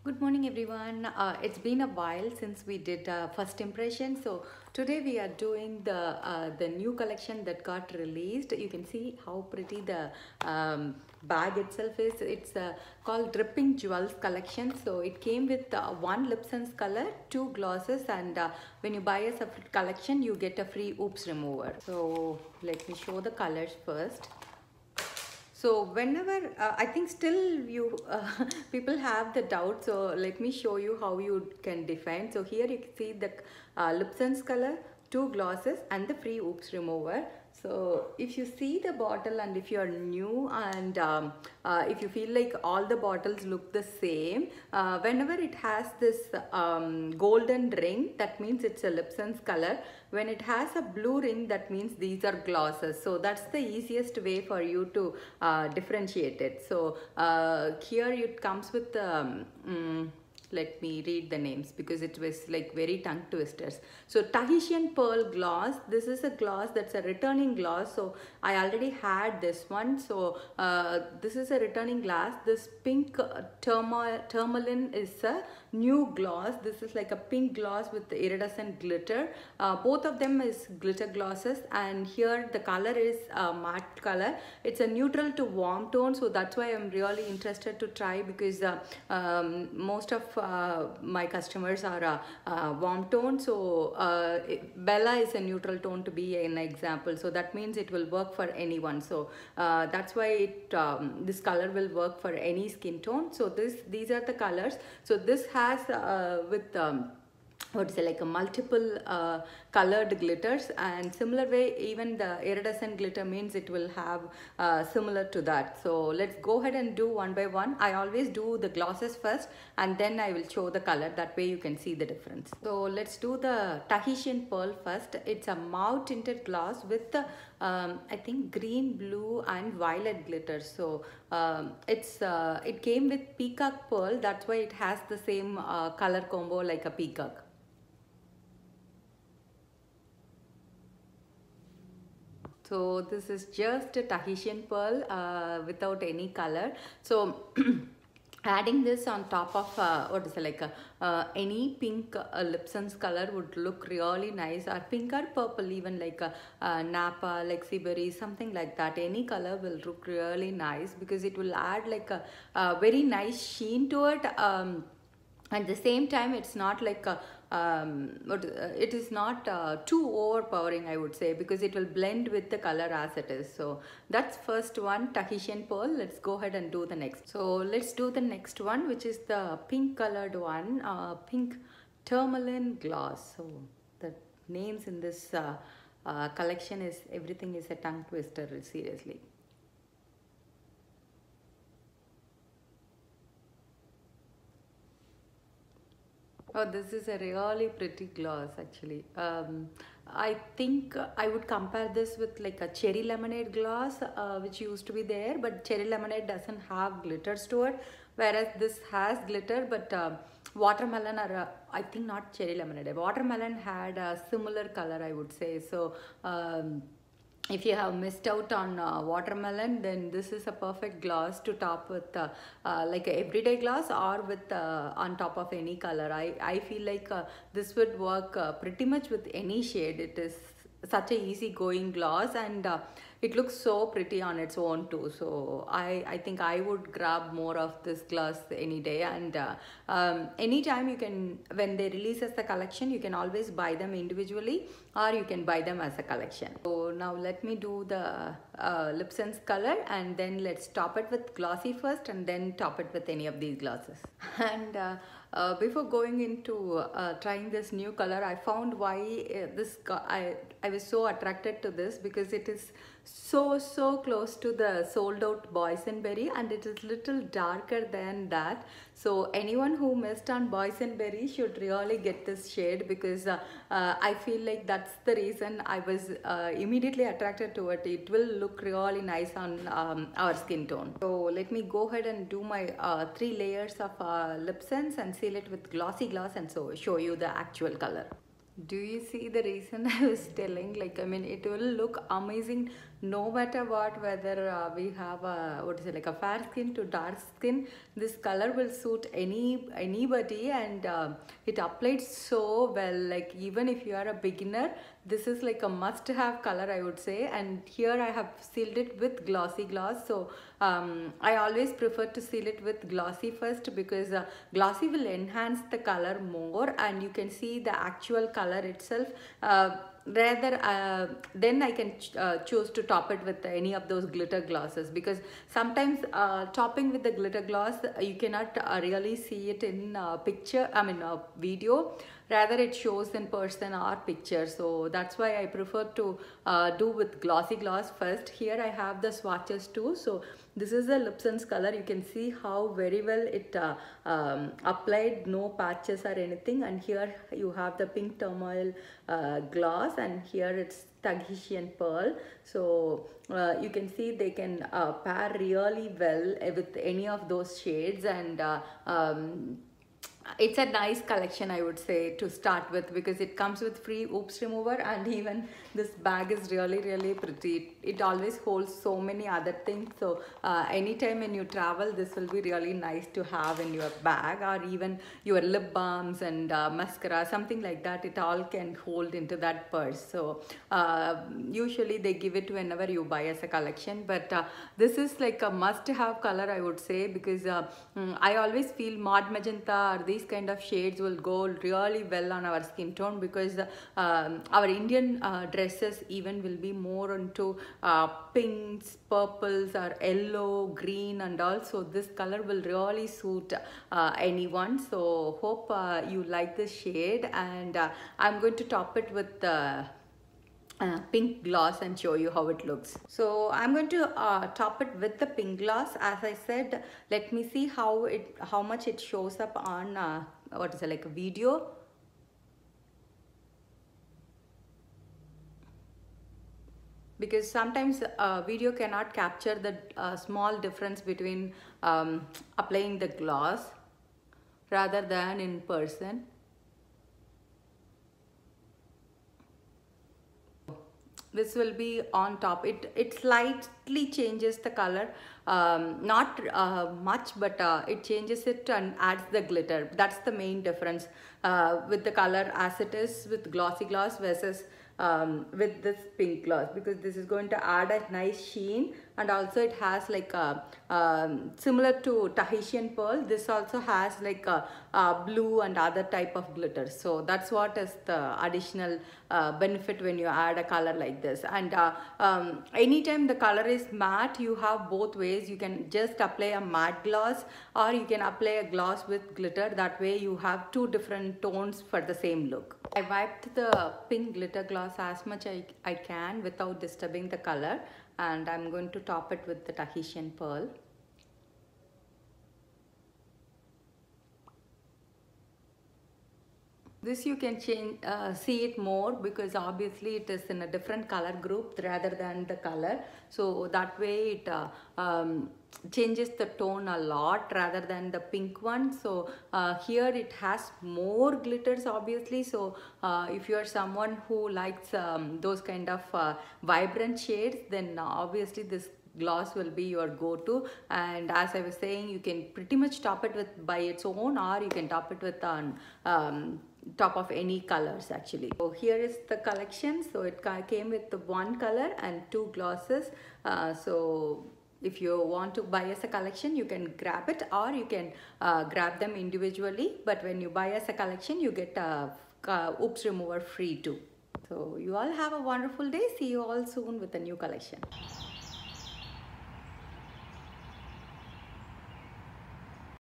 Good morning, everyone. It's been a while since we did first impression. So today we are doing the new collection that got released. You can see how pretty the bag itself is. It's called Dripping Jewels collection. So it came with one lip sense color, two glosses, and when you buy a separate collection, you get a free oops remover. So let me show the colors first. So whenever I think still you people have the doubt, so let me show you how you can define. So here you can see the lip sense color, two glosses, and the free oops remover. So if you see the bottle and if you are new and if you feel like all the bottles look the same, whenever it has this golden ring, that means it's a lip sense color. When it has a blue ring, that means these are glosses. So that's the easiest way for you to differentiate it. So here it comes with let me read the names because it was like very tongue twisters. So Tahitian Pearl Gloss, this is a gloss that's a returning gloss. So I already had this one. So this is a returning glass. This pink tourmaline is a new gloss. This is like a pink gloss with the iridescent glitter. Both of them is glitter glosses, and here the color is matte color. It's a neutral to warm tone, so that's why I'm really interested to try, because most of my customers are warm tone. So Bella is a neutral tone, to be an example, so that means it will work for anyone. So that's why this color will work for any skin tone. So these are the colors. So this has with what is it, like a multiple colored glitters, and similar way even the iridescent glitter means it will have similar to that. So let's go ahead and do one by one. I always do the glosses first and then I will show the color, that way you can see the difference. So let's do the Tahitian Pearl first. It's a mauve tinted gloss with the I think green, blue and violet glitter. So it came with peacock pearl, that's why it has the same color combo like a peacock. So this is just a Tahitian Pearl without any color. So adding this on top of what is it, like any pink lip sense color would look really nice, or pink or purple, even like Napa, like Seabury, something like that. Any color will look really nice because it will add like a very nice sheen to it. At the same time, it's not like it is not too overpowering, I would say, because it will blend with the color as it is. So that's first one, Tahitian Pearl. Let's go ahead and do the next. So let's do the next one, which is the pink colored one, pink tourmaline gloss. So the names in this collection is, everything is a tongue twister, seriously. Oh, this is a really pretty gloss actually. I think I would compare this with like a cherry lemonade gloss, which used to be there, but cherry lemonade doesn't have glitters to it, whereas this has glitter. But watermelon, or I think not cherry lemonade, watermelon had a similar color, I would say. So if you have missed out on watermelon, then this is a perfect gloss to top with like a everyday gloss, or with on top of any color. I feel like this would work pretty much with any shade. It is such a easy going gloss, and it looks so pretty on its own too. So I think I would grab more of this gloss any day. And anytime you can, when they release as the collection, you can always buy them individually or you can buy them as a collection. So now let me do the lip sense color, and then let's top it with glossy first and then top it with any of these glosses. And before going into trying this new color, I found why I was so attracted to this, because it is so close to the sold out boysenberry, and it is little darker than that. So anyone who missed on boysenberry should really get this shade, because I feel like that's the reason I was immediately attracted to it. It will look really nice on our skin tone. So let me go ahead and do my 3 layers of lip sense and seal it with glossy gloss, and so show you the actual color. Do you see the reason I was telling? Like, I mean, it will look amazing no matter what, whether we have a, what is it, like a fair skin to dark skin, this color will suit anybody, and it applied so well. Like even if you are a beginner, this is like a must-have color, I would say. And here I have sealed it with glossy gloss. So I always prefer to seal it with glossy first, because glossy will enhance the color more, and you can see the actual color itself. Then I can choose to top it with any of those glitter glosses, because sometimes topping with the glitter gloss, you cannot really see it in picture, I mean video. Rather it shows in person or picture, so that's why I prefer to do with glossy gloss first. Here I have the swatches too. So this is the Lipson's color. You can see how very well it applied, no patches or anything. And here you have the pink turmoil gloss, and here it's Tahitian pearl. So you can see they can pair really well with any of those shades, and it's a nice collection, I would say, to start with, because it comes with free oops remover, and even this bag is really pretty. It always holds so many other things, so anytime when you travel, this will be really nice to have in your bag, or even your lip balms and mascara, something like that. It all can hold into that purse. So usually they give it whenever you buy as a collection, but this is like a must-have color, I would say, because I always feel maud magenta or these kind of shades will go really well on our skin tone, because our Indian dresses even will be more into pinks, purples, or yellow, green, and also this color will really suit anyone. So hope you like this shade, and I'm going to top it with pink gloss and show you how it looks. So I'm going to top it with the pink gloss. As I said, let me see how much it shows up on what is it, like a video. Because sometimes video cannot capture the small difference between applying the gloss rather than in person. This will be on top. It slightly changes the color, not much, but it changes it and adds the glitter. That's the main difference with the color as it is with glossy gloss versus with this pink gloss, because this is going to add a nice sheen, and also it has like a similar to Tahitian pearl, this also has like a blue and other type of glitter. So that's what is the additional benefit when you add a color like this. And anytime the color is matte, you have both ways. You can just apply a matte gloss, or you can apply a gloss with glitter. That way you have two different tones for the same look. I wiped the pink glitter gloss as much I can without disturbing the color, and I'm going to top it with the Tahitian pearl. This you can change, see it more, because obviously it is in a different color group rather than the color. So that way it changes the tone a lot rather than the pink one. So here it has more glitters, obviously. So if you are someone who likes those kind of vibrant shades, then obviously this gloss will be your go-to. And as I was saying, you can pretty much top it with by its own, or you can top it with on top of any colors actually. So here is the collection. So it came with the one color and two glosses. So if you want to buy as a collection, you can grab it, or you can grab them individually. But when you buy as a collection, you get a oops remover free too. So you all have a wonderful day. See you all soon with a new collection.